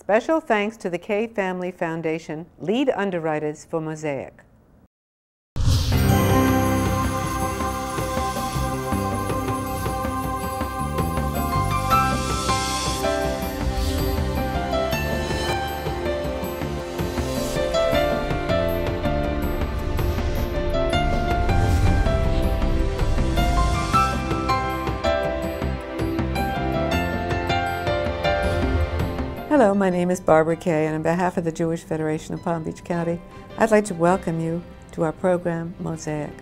Special thanks to the K Family Foundation, lead underwriters for Mosaic. Hello, my name is Barbara Kay, and on behalf of the Jewish Federation of Palm Beach County, I'd like to welcome you to our program, Mosaic.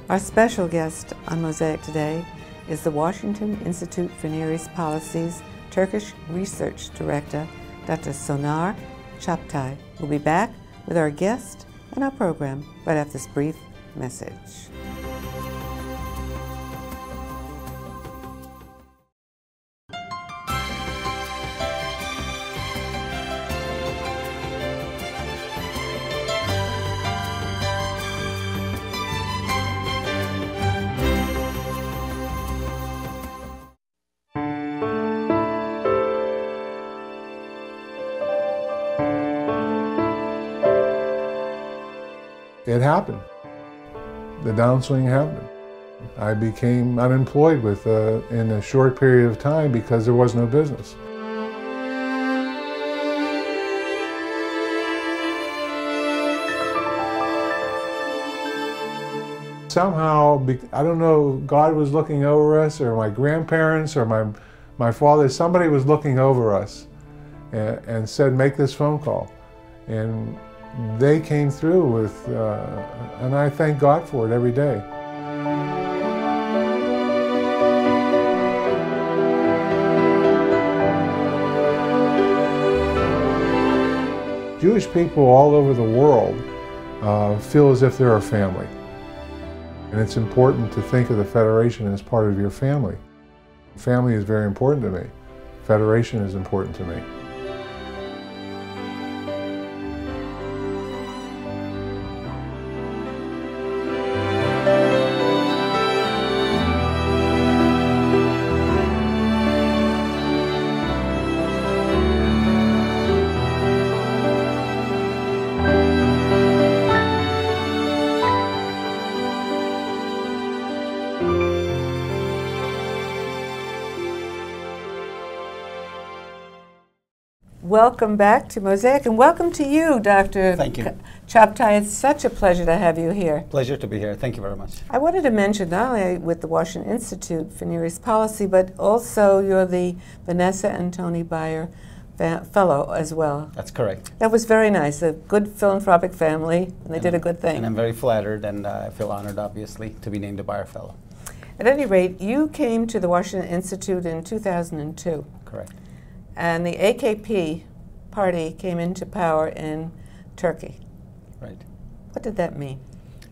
Our special guest on Mosaic today is the Washington Institute for Near East Policy's Turkish Research Director, Dr. Soner Cagaptay. We'll be back with our guest and our program right after this brief message. It happened. The downswing happened. I became unemployed in a short period of time because there was no business. Somehow, I don't know, God was looking over us, or my grandparents, or my father, somebody was looking over us and said, make this phone call. And they came through with, and I thank God for it every day. Jewish people all over the world feel as if they're a family. And it's important to think of the Federation as part of your family. Family is very important to me. Federation is important to me. Welcome back to Mosaic, and welcome to you, Dr. Thank you. Cagaptay. It's such a pleasure to have you here. Pleasure to be here. Thank you very much. I wanted to mention not only with the Washington Institute for Near East Policy, but also you're the Vanessa and Tony Beyer Fellow as well. That's correct. That was very nice. A good philanthropic family, and they did a good thing. And I'm very flattered, and I feel honored, obviously, to be named a Beyer Fellow. At any rate, you came to the Washington Institute in 2002. Correct. And the AKP party came into power in Turkey. Right. What did that mean?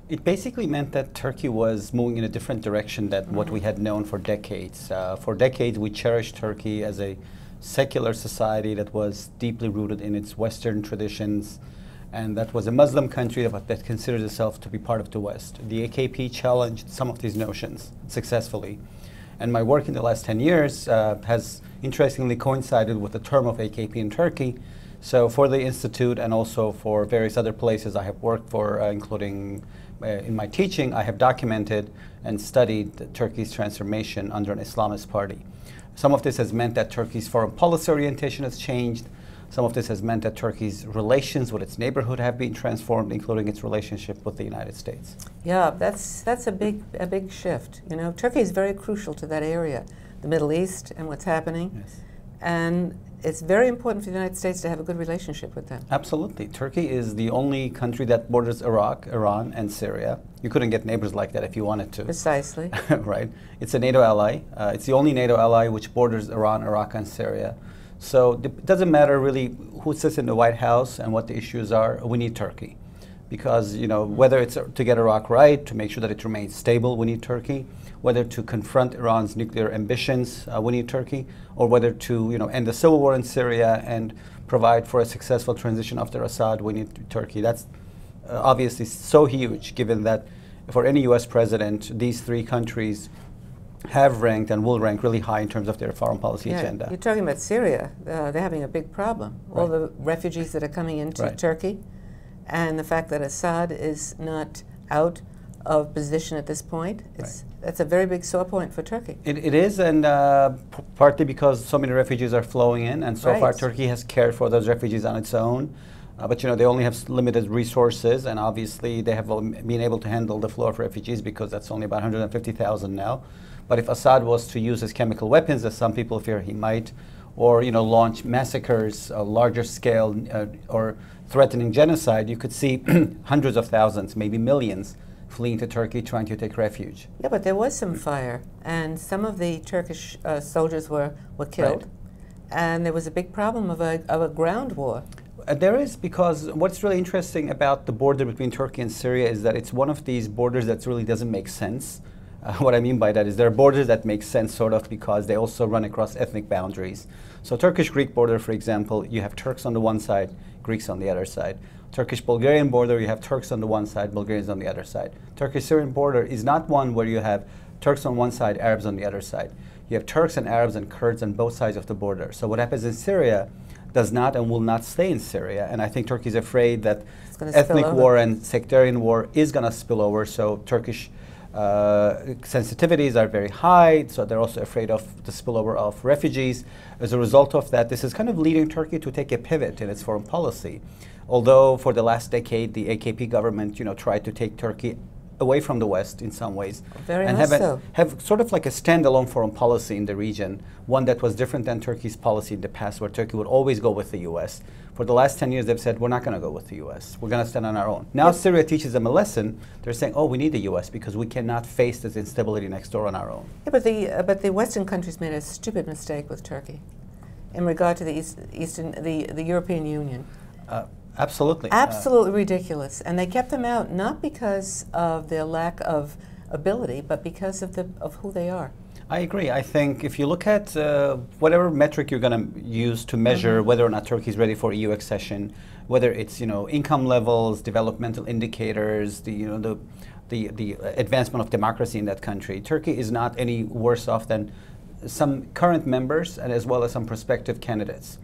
It basically meant that Turkey was moving in a different direction than what we had known for decades. For decades, we cherished Turkey as a secular society that was deeply rooted in its Western traditions, and that was a Muslim country that considered itself to be part of the West. The AKP challenged some of these notions successfully. And my work in the last 10 years has interestingly coincided with the term of AKP in Turkey. So for the Institute and also for various other places I have worked for, including in my teaching, I have documented and studied Turkey's transformation under an Islamist party. Some of this has meant that Turkey's foreign policy orientation has changed. Some of this has meant that Turkey's relations with its neighborhood have been transformed, including its relationship with the United States. Yeah, that's a big shift. You know, Turkey is very crucial to that area, the Middle East and what's happening. Yes. And it's very important for the United States to have a good relationship with them. Absolutely. Turkey is the only country that borders Iraq, Iran, and Syria. You couldn't get neighbors like that if you wanted to. Precisely. Right. It's a NATO ally. It's the only NATO ally which borders Iran, Iraq, and Syria. So it doesn't matter really who sits in the White House and what the issues are. We need Turkey. Because, you know, whether it's to get Iraq right, to make sure that it remains stable, we need Turkey. Whether to confront Iran's nuclear ambitions, we need Turkey. Or whether to, you know, end the civil war in Syria and provide for a successful transition after Assad, we need Turkey. That's obviously so huge, given that for any U.S. president, these three countries have ranked and will rank really high in terms of their foreign policy Yeah, agenda. you're talking about Syria. They're having a big problem. All Right. the refugees that are coming into Right. Turkey, and the fact that Assad is not out of position at this point. That's a very big sore point for Turkey. It is, and partly because so many refugees are flowing in, and so far Right. Turkey has cared for those refugees on its own. But they only have limited resources, and obviously they have been able to handle the flow of refugees because that's only about 150,000 now. But if Assad was to use his chemical weapons, as some people fear he might, or launch massacres, larger scale, or threatening genocide, you could see hundreds of thousands, maybe millions, fleeing to Turkey trying to take refuge. Yeah, but there was some fire, and some of the Turkish soldiers were killed, Right. and there was a big problem of a ground war. There is, because what's really interesting about the border between Turkey and Syria is that it's one of these borders that really doesn't make sense. What I mean by that is there are borders that make sense sort of because they also run across ethnic boundaries. So Turkish-Greek border, for example, you have Turks on the one side, Greeks on the other side. Turkish-Bulgarian border, you have Turks on the one side, Bulgarians on the other side. Turkish-Syrian border is not one where you have Turks on one side, Arabs on the other side. You have Turks and Arabs and Kurds on both sides of the border. So what happens in Syria does not and will not stay in Syria. And I think Turkey is afraid that ethnic war and sectarian war is going to spill over. So Turkish sensitivities are very high, so they're also afraid of the spillover of refugees. As a result of that, this is kind of leading Turkey to take a pivot in its foreign policy. Although for the last decade, the AKP government, tried to take Turkey away from the West in some ways, and have sort of like a standalone foreign policy in the region, one that was different than Turkey's policy in the past, where Turkey would always go with the U.S. For the last 10 years, they've said, we're not going to go with the U.S. We're going to stand on our own. Now Syria teaches them a lesson. They're saying, oh, we need the U.S. because we cannot face this instability next door on our own. Yeah, but the Western countries made a stupid mistake with Turkey in regard to the European Union. Absolutely. Absolutely ridiculous. And they kept them out not because of their lack of ability, but because of who they are. I agree. I think if you look at whatever metric you're going to use to measure whether or not Turkey is ready for EU accession, whether it's income levels, developmental indicators, the advancement of democracy in that country, Turkey is not any worse off than some current members and as well as some prospective candidates.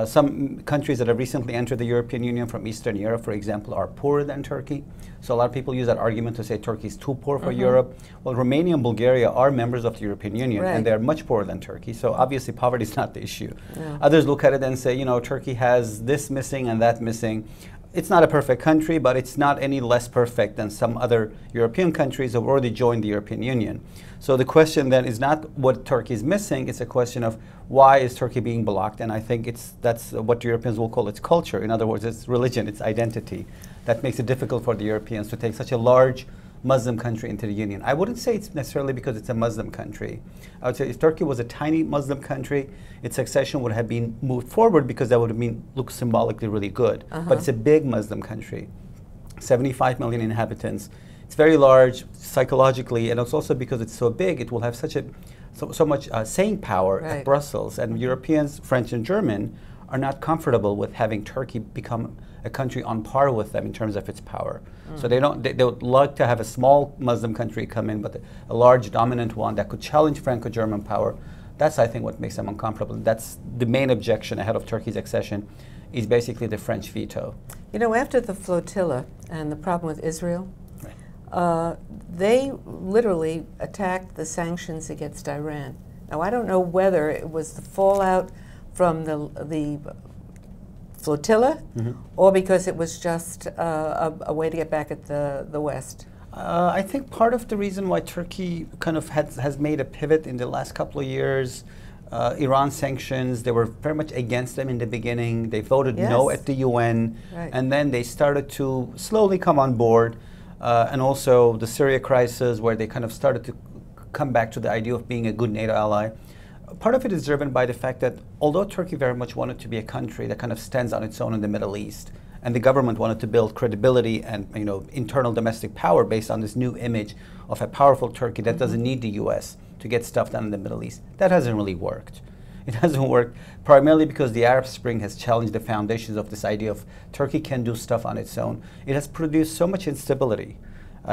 Some countries that have recently entered the European Union from Eastern Europe, for example, are poorer than Turkey. So a lot of people use that argument to say Turkey is too poor for Europe. Well, Romania and Bulgaria are members of the European Union, and they're much poorer than Turkey. So obviously poverty is not the issue. No. Others look at it and say, Turkey has this missing and that missing. It's not a perfect country, but it's not any less perfect than some other European countries who have already joined the European Union. So the question then is not what Turkey is missing, it's a question of why is Turkey being blocked, and I think that's what Europeans will call its culture. In other words, it's religion, it's identity. That makes it difficult for the Europeans to take such a large Muslim country into the Union. I wouldn't say it's necessarily because it's a Muslim country. I would say if Turkey was a tiny Muslim country, its accession would have been moved forward because that would have looked symbolically really good. But it's a big Muslim country, 75 million inhabitants. It's very large psychologically, and it's also because it's so big, it will have so much saying power at Brussels. And Europeans, French and German, are not comfortable with having Turkey become a country on par with them in terms of its power. So they would like to have a small Muslim country come in, but a large dominant one that could challenge Franco-German power. That's, I think, what makes them uncomfortable. That's the main objection ahead of Turkey's accession, is basically the French veto. After the flotilla and the problem with Israel, they literally attacked the sanctions against Iran. Now, I don't know whether it was the fallout from the flotilla or because it was just a way to get back at the West. I think part of the reason why Turkey kind of has made a pivot in the last couple of years, Iran sanctions, they were very much against them in the beginning. They voted no at the UN, and then they started to slowly come on board. And also the Syria crisis, where they kind of started to come back to the idea of being a good NATO ally. Part of it is driven by the fact that although Turkey very much wanted to be a country that kind of stands on its own in the Middle East, and the government wanted to build credibility and internal domestic power based on this new image of a powerful Turkey that doesn't need the US to get stuff done in the Middle East, that hasn't really worked. It hasn't worked primarily because the Arab Spring has challenged the foundations of this idea of Turkey can do stuff on its own. It has produced so much instability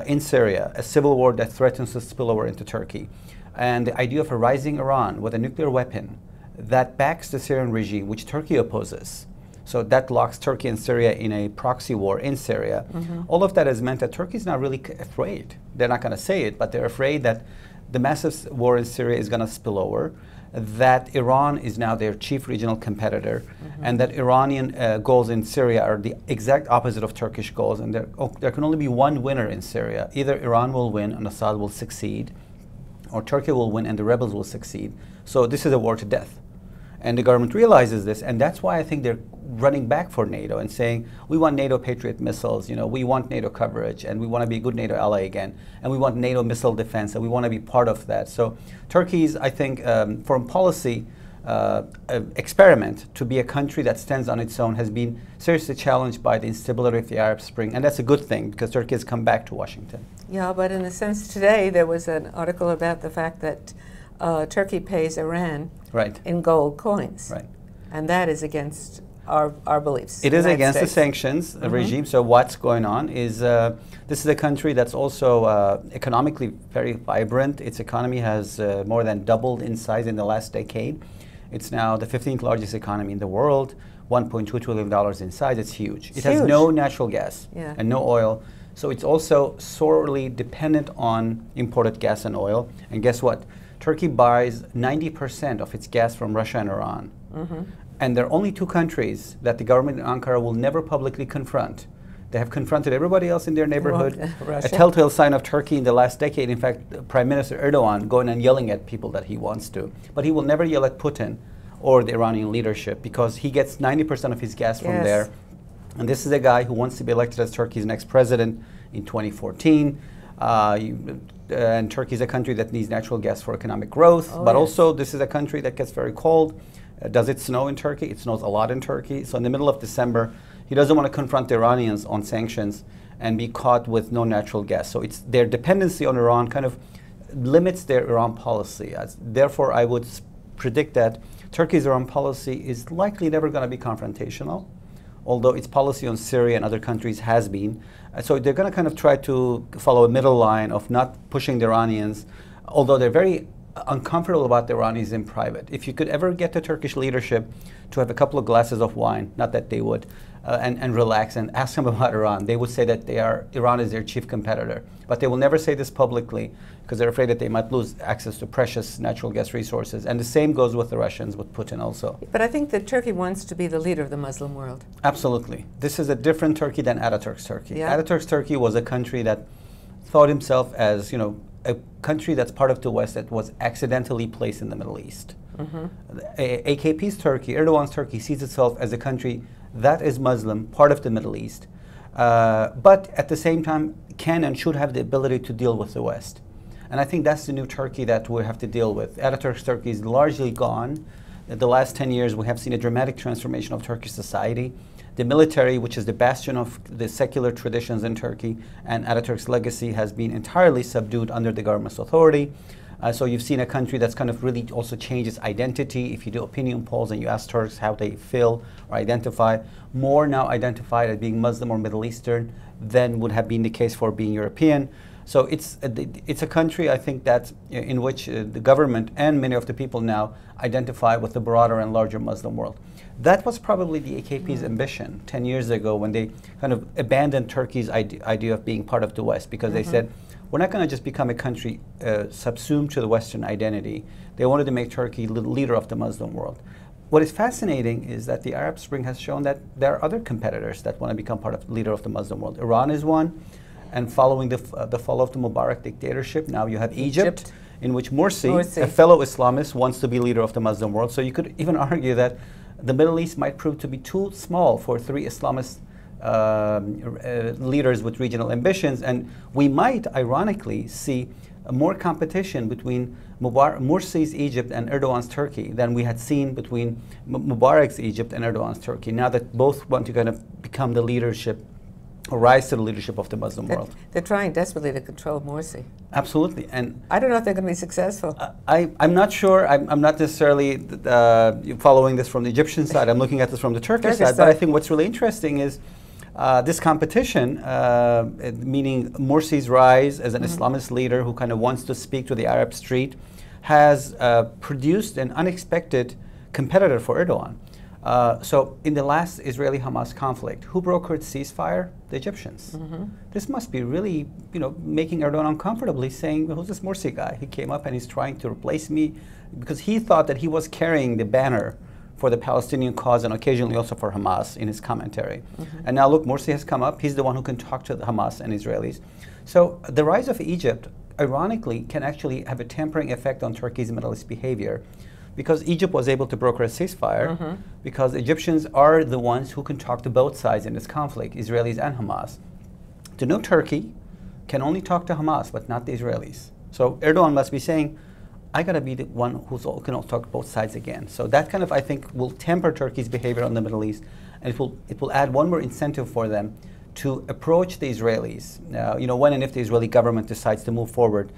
in Syria, a civil war that threatens to spill over into Turkey. and the idea of a rising Iran with a nuclear weapon that backs the Syrian regime, which Turkey opposes. So that locks Turkey and Syria in a proxy war in Syria. All of that has meant that Turkey is not really afraid. They're not going to say it, but they're afraid that the massive war in Syria is going to spill over, that Iran is now their chief regional competitor, and that Iranian goals in Syria are the exact opposite of Turkish goals, and there can only be one winner in Syria. Either Iran will win and Assad will succeed, or Turkey will win and the rebels will succeed. So this is a war to death. And the government realizes this, and that's why I think they're running back for NATO and saying, we want NATO Patriot missiles, we want NATO coverage, and we want to be a good NATO ally again, and we want NATO missile defense, and we want to be part of that. So Turkey's, I think, foreign policy experiment to be a country that stands on its own has been seriously challenged by the instability of the Arab Spring, and that's a good thing because Turkey has come back to Washington. Yeah, but in a sense today there was an article about the fact that Turkey pays Iran in gold coins. Right. And that is against our beliefs. It is against the sanctions regime. So what's going on is this is a country that's also economically very vibrant. Its economy has more than doubled in size in the last decade. It's now the 15th largest economy in the world, $1.2 trillion in size. It's huge. It has no natural gas and no oil. So it's also sorely dependent on imported gas and oil. And guess what? Turkey buys 90% of its gas from Russia and Iran. And there are only two countries that the government in Ankara will never publicly confront. They have confronted everybody else in their neighborhood. A telltale sign of Turkey in the last decade, in fact, Prime Minister Erdogan going and yelling at people that he wants to. But he will never yell at Putin or the Iranian leadership because he gets 90% of his gas from there. And this is a guy who wants to be elected as Turkey's next president in 2014. And Turkey is a country that needs natural gas for economic growth, but also this is a country that gets very cold. Does it snow in Turkey? It snows a lot in Turkey. So in the middle of December, he doesn't want to confront the Iranians on sanctions and be caught with no natural gas. So it's their dependency on Iran kind of limits their Iran policy. Therefore, I would predict that Turkey's Iran policy is likely never going to be confrontational, although its policy on Syria and other countries has been. So they're going to kind of try to follow a middle line of not pushing the Iranians, although they're very uncomfortable about the Iranians in private. If you could ever get the Turkish leadership to have a couple of glasses of wine, not that they would, and relax and ask them about Iran, they would say that Iran is their chief competitor. But they will never say this publicly because they're afraid that they might lose access to precious natural gas resources. And the same goes with the Russians, with Putin also. But I think that Turkey wants to be the leader of the Muslim world. Absolutely. This is a different Turkey than Ataturk's Turkey. Ataturk's Turkey was a country that thought himself as, a country that's part of the West that was accidentally placed in the Middle East. AKP's Turkey, Erdogan's Turkey, sees itself as a country that is Muslim, part of the Middle East, but at the same time can and should have the ability to deal with the West. And I think that's the new Turkey that we have to deal with. Ataturk's Turkey is largely gone. In the last 10 years, we have seen a dramatic transformation of Turkish society. The military, which is the bastion of the secular traditions in Turkey, and Ataturk's legacy has been entirely subdued under the government's authority. So you've seen a country that's kind of really also changed its identity. If you do opinion polls and you ask Turks how they feel or identify, more now identified as being Muslim or Middle Eastern than would have been the case for being European. So it's a country, I think, that in which the government and many of the people now identify with the broader and larger Muslim world. That was probably the AKP's ambition 10 years ago when they kind of abandoned Turkey's idea of being part of the West because they said, we're not going to just become a country subsumed to the Western identity. They wanted to make Turkey the leader of the Muslim world. What is fascinating is that the Arab Spring has shown that there are other competitors that want to become part of the leader of the Muslim world. Iran is one, and following the fall of the Mubarak dictatorship, now you have Egypt in which Morsi, a fellow Islamist, wants to be leader of the Muslim world. So you could even argue that the Middle East might prove to be too small for three Islamist leaders with regional ambitions, and we might ironically see more competition between Morsi's Egypt and Erdogan's Turkey than we had seen between Mubarak's Egypt and Erdogan's Turkey, now that both want to kind of become the leadership or rise to the leadership of the Muslim world. They're trying desperately to control Morsi. Absolutely. And I don't know if they're going to be successful. I'm not sure. I'm not necessarily following this from the Egyptian side. I'm looking at this from the Turkish side. But I think what's really interesting is this competition, meaning Morsi's rise as an Islamist leader who kind of wants to speak to the Arab street, has produced an unexpected competitor for Erdogan. So in the last Israeli-Hamas conflict, who brokered ceasefire? The Egyptians. This must be really, making Erdogan uncomfortably, saying, who's this Morsi guy? He came up and he's trying to replace me, because he thought that he was carrying the banner for the Palestinian cause and occasionally also for Hamas in his commentary. And now look, Morsi has come up. He's the one who can talk to the Hamas and Israelis. So the rise of Egypt, ironically, can actually have a tempering effect on Turkey's Middle East behavior, because Egypt was able to broker a ceasefire, because Egyptians are the ones who can talk to both sides in this conflict, Israelis and Hamas. To know Turkey can only talk to Hamas, but not the Israelis. So Erdogan must be saying, I got to be the one who can also talk to both sides again. So that kind of, I think, will temper Turkey's behavior on the Middle East, and it will add one more incentive for them to approach the Israelis, when and if the Israeli government decides to move forward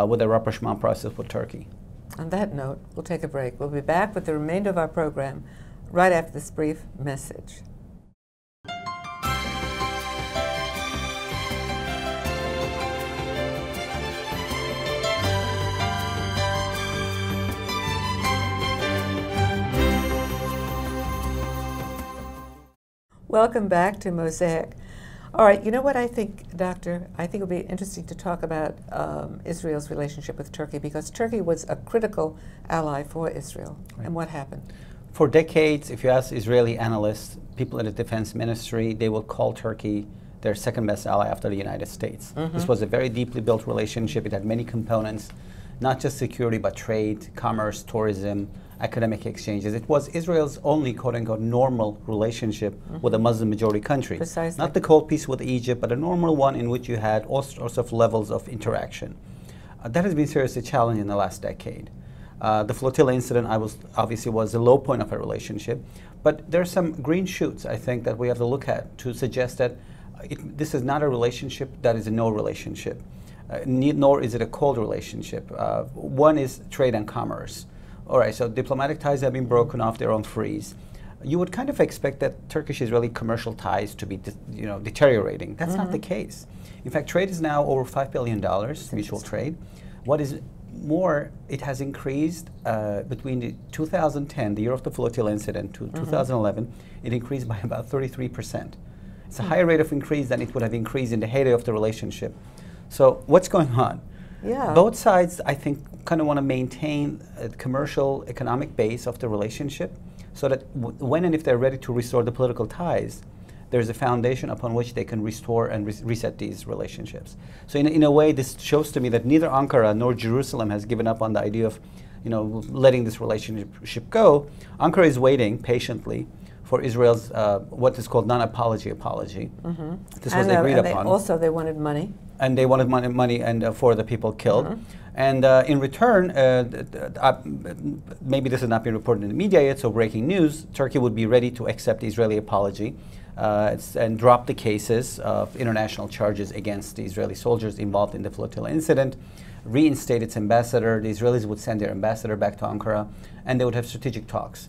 with a rapprochement process with Turkey. On that note, we'll take a break. We'll be back with the remainder of our program right after this brief message. Welcome back to Mosaic. All right, you know what I think, Doctor? I think it would be interesting to talk about Israel's relationship with Turkey, because Turkey was a critical ally for Israel. Right. And what happened? For decades, if you ask Israeli analysts, people in the defense ministry, they will call Turkey their second best ally after the United States. This was a very deeply built relationship. It had many components, not just security, but trade, commerce, tourism, academic exchanges. It was Israel's only quote-unquote normal relationship with a Muslim majority country. Precisely. Not the cold peace with Egypt, but a normal one in which you had all sorts of levels of interaction. That has been seriously challenged in the last decade. The flotilla incident obviously was the low point of a relationship, but there are some green shoots, I think, that we have to look at to suggest that this is not a relationship that is a no relationship, nor is it a cold relationship. One is trade and commerce. All right, so diplomatic ties have been broken off their own freeze. You would kind of expect that Turkish-Israeli commercial ties to be deteriorating. That's not the case. In fact, trade is now over $5 billion, mutual trade. What is more, it has increased between 2010, the year of the flotilla incident, to 2011, it increased by about 33%. It's a higher rate of increase than it would have increased in the heyday of the relationship. So what's going on? Yeah. Both sides, I think, kind of want to maintain a commercial, economic base of the relationship, so that when and if they're ready to restore the political ties, there's a foundation upon which they can restore and reset these relationships. So in a way, this shows to me that neither Ankara nor Jerusalem has given up on the idea of letting this relationship go. Ankara is waiting patiently for Israel's what is called non-apology apology. This was agreed upon. Also, they wanted money. And they wanted money and for the people killed. And in return, maybe this has not been reported in the media yet, so breaking news, Turkey would be ready to accept the Israeli apology and drop the cases of international charges against the Israeli soldiers involved in the flotilla incident, reinstate its ambassador. The Israelis would send their ambassador back to Ankara, and they would have strategic talks.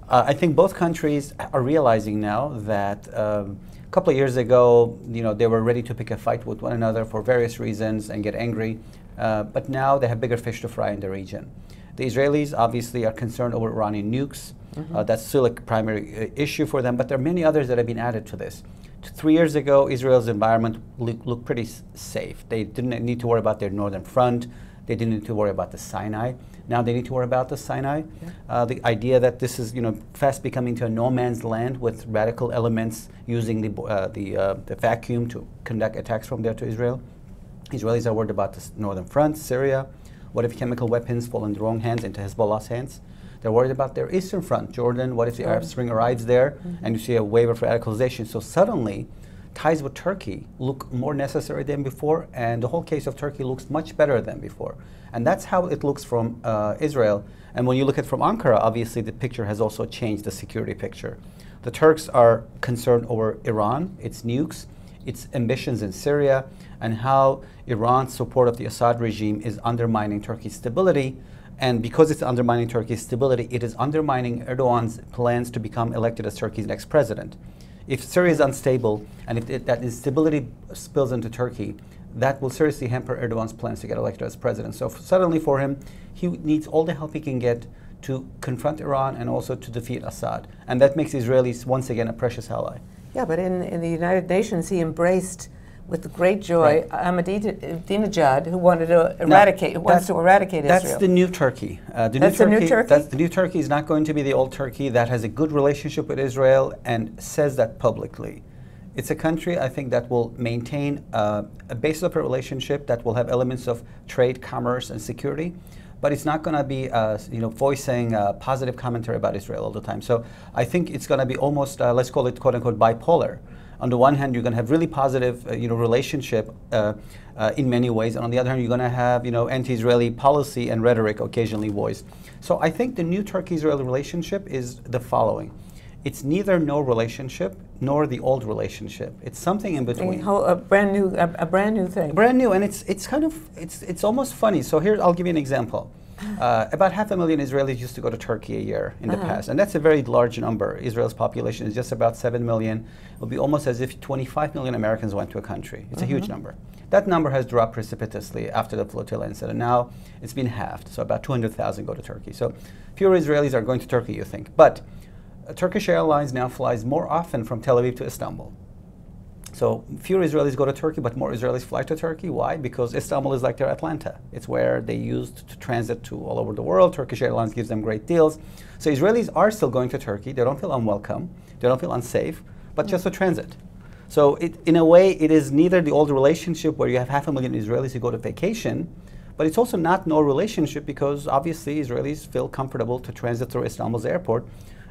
I think both countries are realizing now that a couple of years ago, they were ready to pick a fight with one another for various reasons and get angry, but now they have bigger fish to fry in the region. The Israelis obviously are concerned over Iranian nukes. That's still a primary issue for them, but there are many others that have been added to this. 3 years ago, Israel's environment looked pretty safe. They didn't need to worry about their northern front. They didn't need to worry about the Sinai. Now they need to worry about the Sinai. The idea that this is, fast becoming to a no man's land with radical elements using the vacuum to conduct attacks from there to Israel. Israelis are worried about the northern front, Syria. What if chemical weapons fall in the wrong hands, into Hezbollah's hands? They're worried about their eastern front, Jordan. What if the Arab Spring arrives there and you see a wave of radicalization? So suddenly, ties with Turkey look more necessary than before, and the whole case of Turkey looks much better than before. And that's how it looks from Israel. And when you look at it from Ankara, obviously the picture has also changed, the security picture. The Turks are concerned over Iran, its nukes, its ambitions in Syria, and how Iran's support of the Assad regime is undermining Turkey's stability. And because it's undermining Turkey's stability, it is undermining Erdogan's plans to become elected as Turkey's next president. If Syria is unstable, and if that instability spills into Turkey, that will seriously hamper Erdogan's plans to get elected as president. So suddenly for him, he needs all the help he can get to confront Iran and also to defeat Assad. And that makes Israelis once again a precious ally. Yeah, but in the United Nations, he embraced with great joy Ahmadinejad, who wanted to eradicate, wants to eradicate Israel. That's the new Turkey. The new Turkey? That's the new Turkey is not going to be the old Turkey that has a good relationship with Israel and says that publicly. It's a country, I think, that will maintain a basis of a relationship that will have elements of trade, commerce, and security, but it's not going to be, voicing positive commentary about Israel all the time. So I think it's going to be almost, let's call it, quote unquote, bipolar. On the one hand, you're going to have really positive, relationship in many ways, and on the other hand, you're going to have, anti-Israeli policy and rhetoric occasionally voiced. So I think the new Turkey-Israeli relationship is the following. It's neither no relationship nor the old relationship. It's something in between. A brand new thing. Brand new, and it's almost funny. So here, I'll give you an example. About 500,000 Israelis used to go to Turkey a year in the past, and that's a very large number. Israel's population is just about 7 million. It would be almost as if 25 million Americans went to a country. It's a huge number. That number has dropped precipitously after the flotilla incident. Now it's been halved, so about 200,000 go to Turkey. So fewer Israelis are going to Turkey, you think. But Turkish Airlines now flies more often from Tel Aviv to Istanbul. So fewer Israelis go to Turkey, but more Israelis fly to Turkey. Why? Because Istanbul is like their Atlanta. It's where they used to transit to all over the world. Turkish Airlines gives them great deals. So Israelis are still going to Turkey. They don't feel unwelcome. They don't feel unsafe, but just a transit. So in a way, it is neither the old relationship where you have 500,000 Israelis who go to vacation, but it's also not no relationship because obviously Israelis feel comfortable to transit through Istanbul's airport.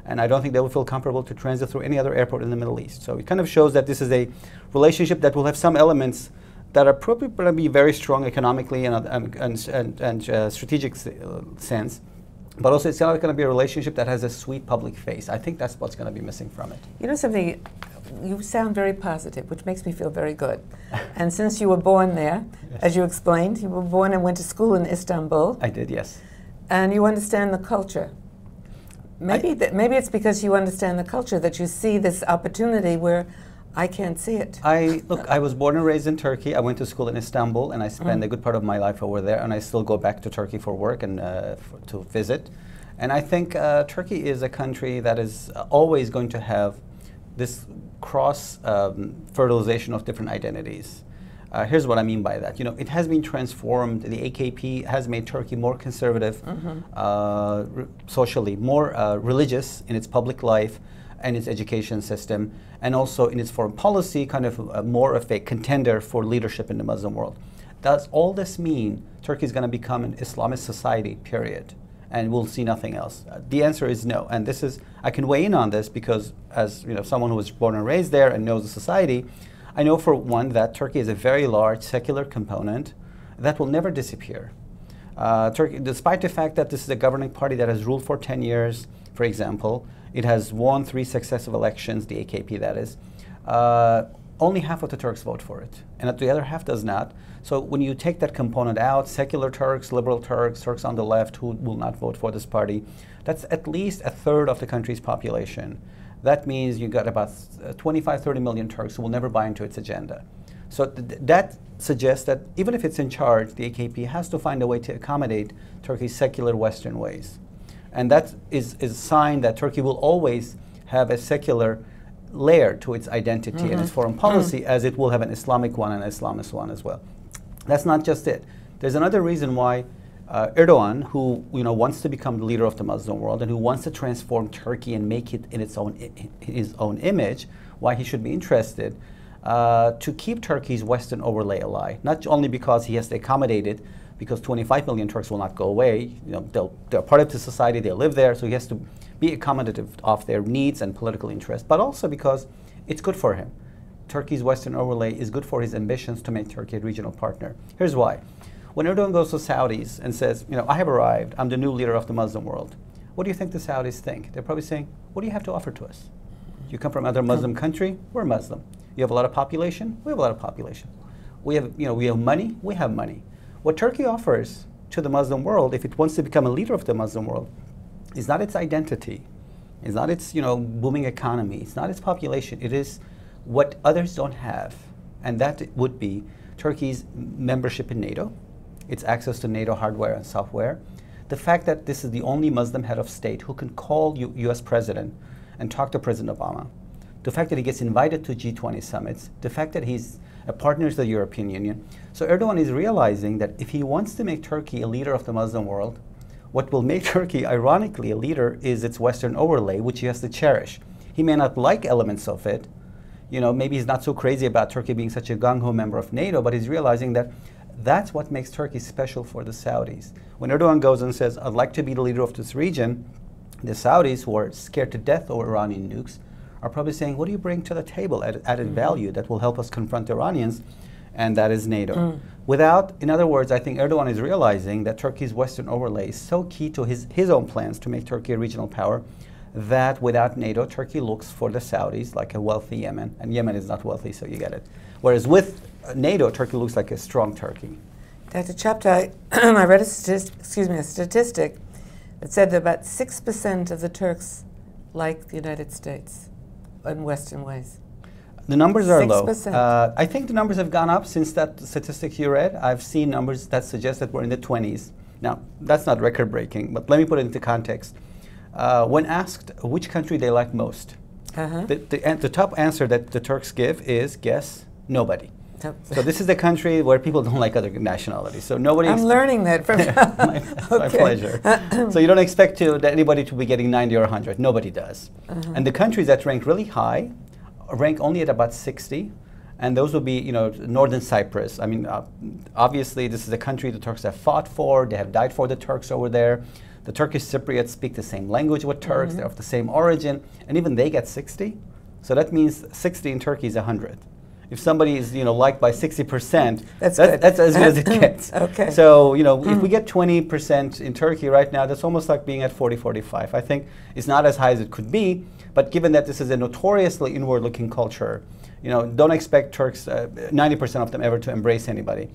And I don't think they will feel comfortable to transit through any other airport in the Middle East. So it kind of shows that this is a relationship that will have some elements that are probably going to be very strong economically and strategic sense. But also it's not going to be a relationship that has a sweet public face. I think that's what's going to be missing from it. You know something, you sound very positive, which makes me feel very good. And since you were born there, yes, as you explained, you were born and went to school in Istanbul. I did, yes. And you understand the culture. Maybe it's because you understand the culture that you see this opportunity where I can't see it. Look, I was born and raised in Turkey. I went to school in Istanbul, and I spent a good part of my life over there, and I still go back to Turkey for work and to visit. And I think Turkey is a country that is always going to have this cross-fertilization of different identities. Here's what I mean by that. It has been transformed. The AKP has made Turkey more conservative, socially, more religious in its public life and its education system, and also in its foreign policy, kind of more of a contender for leadership in the Muslim world. Does all this mean Turkey is going to become an Islamist society, period, and we'll see nothing else? The answer is no. And this is, I can weigh in on this because as someone who was born and raised there and knows the society, I know for one that Turkey is a very large secular component that will never disappear. Turkey, despite the fact that this is a governing party that has ruled for 10 years, for example, it has won 3 successive elections, the AKP that is, only half of the Turks vote for it, and the other half does not. So when you take that component out, secular Turks, liberal Turks, Turks on the left who will not vote for this party, that's at least a third of the country's population. That means you've got about 25, 30 million Turks who will never buy into its agenda. So that suggests that even if it's in charge, the AKP has to find a way to accommodate Turkey's secular Western ways. And that is a sign that Turkey will always have a secular layer to its identity and its foreign policy, as it will have an Islamic one and an Islamist one as well. That's not just it. There's another reason why Erdogan, who wants to become the leader of the Muslim world and who wants to transform Turkey and make it in his own image, why he should be interested to keep Turkey's Western overlay alive. Not only because he has to accommodate it, because 25 million Turks will not go away. They're part of the society. They live there, so he has to be accommodative of their needs and political interests. But also because it's good for him. Turkey's Western overlay is good for his ambitions to make Turkey a regional partner. Here's why. When Erdogan goes to Saudis and says, I have arrived, I'm the new leader of the Muslim world, what do you think the Saudis think? They're probably saying, what do you have to offer to us? You come from another Muslim country, we're Muslim. You have a lot of population, we have a lot of population. We have money, we have money. What Turkey offers to the Muslim world, if it wants to become a leader of the Muslim world, is not its identity, it's not its booming economy, it's not its population, it is what others don't have. And that would be Turkey's membership in NATO, its access to NATO hardware and software, the fact that this is the only Muslim head of state who can call U.S. president and talk to President Obama, the fact that he gets invited to G20 summits, the fact that he's a partner to the European Union. So Erdogan is realizing that if he wants to make Turkey a leader of the Muslim world, what will make Turkey, ironically, a leader is its Western overlay, which he has to cherish. He may not like elements of it. You know, maybe he's not so crazy about Turkey being such a gung-ho member of NATO, but he's realizing that that's what makes Turkey special for the Saudis. When Erdogan goes and says, I'd like to be the leader of this region, the Saudis, who are scared to death over Iranian nukes, are probably saying, what do you bring to the table, added value that will help us confront Iranians? And that is NATO. In other words, I think Erdogan is realizing that Turkey's Western overlay is so key to his own plans to make Turkey a regional power that without NATO, Turkey looks for the Saudis like a wealthy Yemen. And Yemen is not wealthy, so you get it. Whereas with NATO, Turkey looks like a strong Turkey. Dr. Cagaptay, I read a statistic that said that about 6% of the Turks like the United States in Western ways. The numbers are 6%. low. I think the numbers have gone up since that statistic you read. I've seen numbers that suggest that we're in the 20s. Now, that's not record-breaking, but let me put it into context. When asked which country they like most, the top answer that the Turks give is, guess, nobody. So this is the country where people don't like other nationalities. So nobody. I'm learning that from my pleasure. So you don't expect anybody to be getting 90 or 100. Nobody does. And the countries that rank really high rank only at about 60. And those would be, you know, Northern Cyprus. I mean, obviously, this is a country the Turks have fought for. They have died for the Turks over there. The Turkish Cypriots speak the same language with Turks. They're of the same origin. And even they get 60. So that means 60 in Turkey is 100. If somebody is, you know, liked by 60%, that's as good as it gets. Okay. So, you know, if we get 20% in Turkey right now, that's almost like being at 40, 45. I think it's not as high as it could be, but given that this is a notoriously inward-looking culture, you know, don't expect Turks, 90% of them ever to embrace anybody.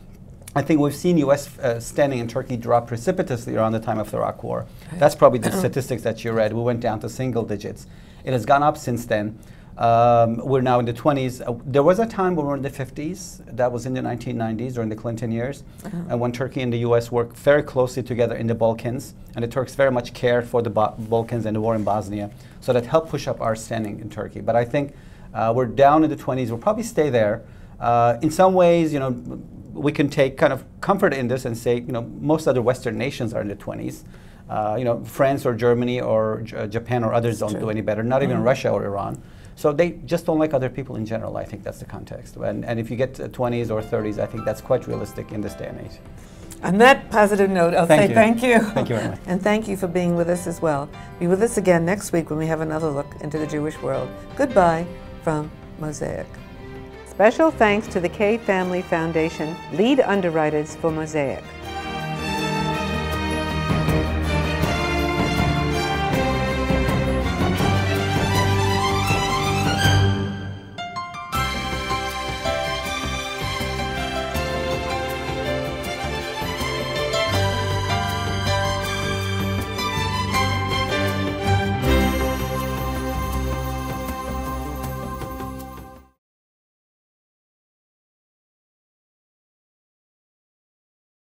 I think we've seen U.S. Standing in Turkey drop precipitously around the time of the Iraq War. That's probably the statistics that you read. We went down to single digits. It has gone up since then. We're now in the 20s. There was a time when we were in the 50s. That was in the 1990s, during the Clinton years, and when Turkey and the U.S. worked very closely together in the Balkans, and the Turks very much cared for the Balkans and the war in Bosnia. So that helped push up our standing in Turkey. But I think we're down in the 20s. We'll probably stay there. In some ways, you know, we can take kind of comfort in this and say, you know, most other Western nations are in the 20s. You know, France or Germany or Japan or others don't do any better, not even Russia or Iran. So they just don't like other people in general. I think that's the context. And if you get 20s or 30s, I think that's quite realistic in this day and age. On that positive note, I'll say thank you. Thank you very much. And thank you for being with us as well. Be with us again next week when we have another look into the Jewish world. Goodbye from Mosaic. Special thanks to the K Family Foundation, lead underwriters for Mosaic.